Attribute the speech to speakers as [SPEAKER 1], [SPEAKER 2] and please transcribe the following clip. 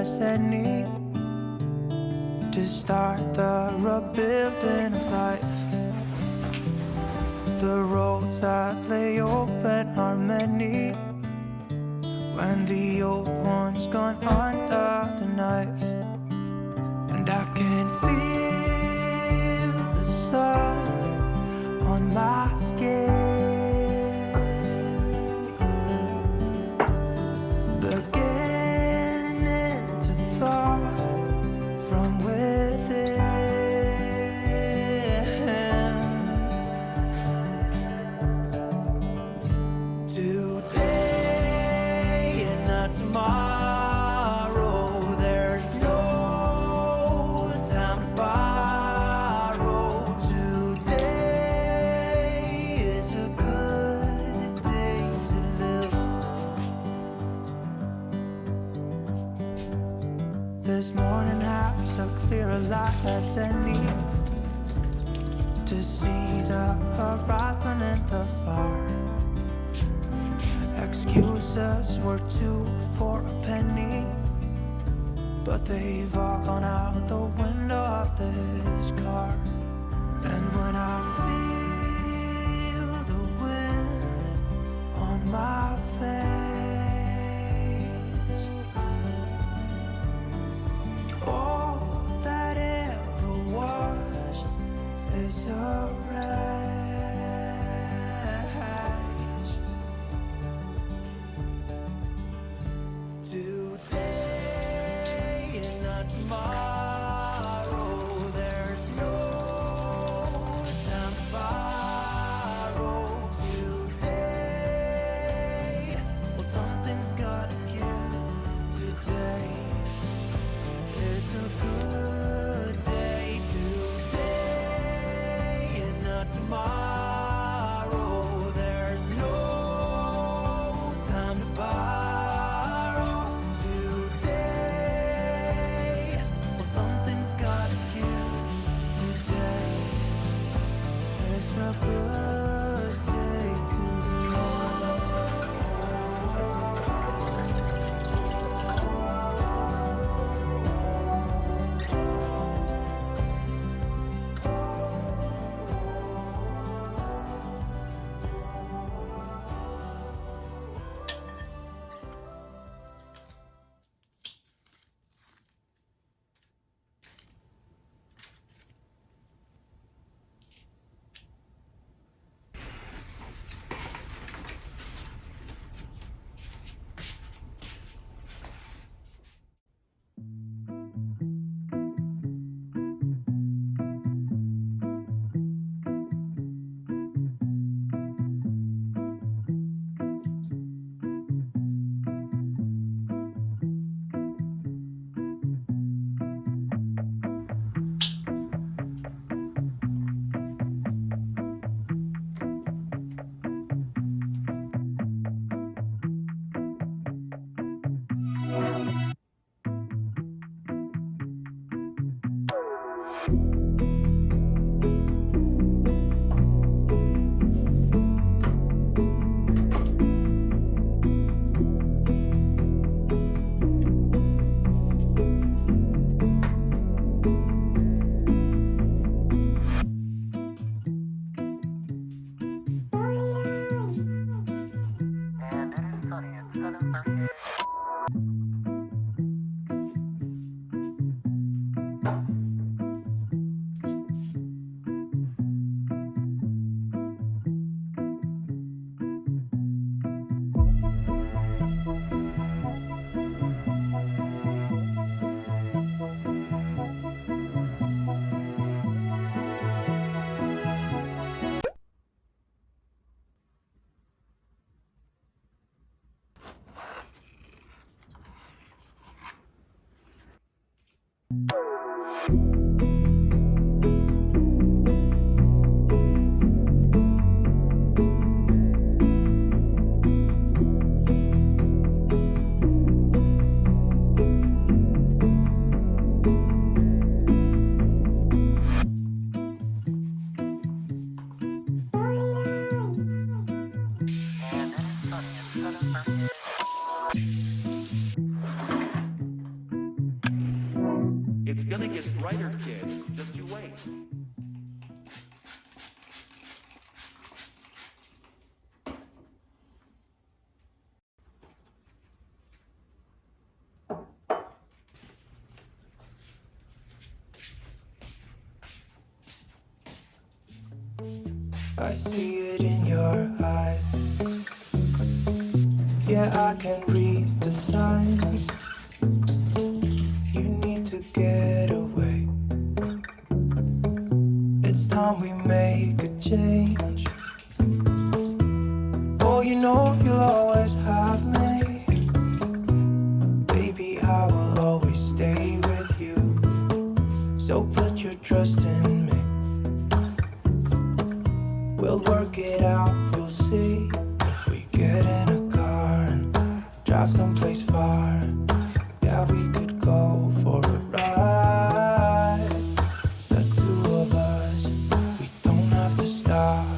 [SPEAKER 1] as any to start the rebuilding of life. The roads that lay open are many when the old one's gone under the knife. And I can feel the sun on my skin, beginning to thaw from within. Today and not tomorrow, there's no time to borrow. Today is a good day to live. This morning has a clearer light as any to see the horizon in the far. Excuses were 2 for a penny, but they've all gone out the window of this car. And when I feel the wind on my face, all that ever was is a wreck. Today and not tomorrow, there's no time to borrow. Today, well, something's gotta give. Today is a good day. Today and not tomorrow, there's no time to borrow. Today, well, something's gotta give. Today is a good day to I see it in your eyes. Yeah, I can read the signs. You need to get away. It's time we make a change. Oh, you know you'll always have me. Baby, I will always stay with you. So put your trust in me. We'll work it out, you'll see. If we get in a car and drive someplace far, yeah, we could go for a ride. The two of us, we don't have to stop.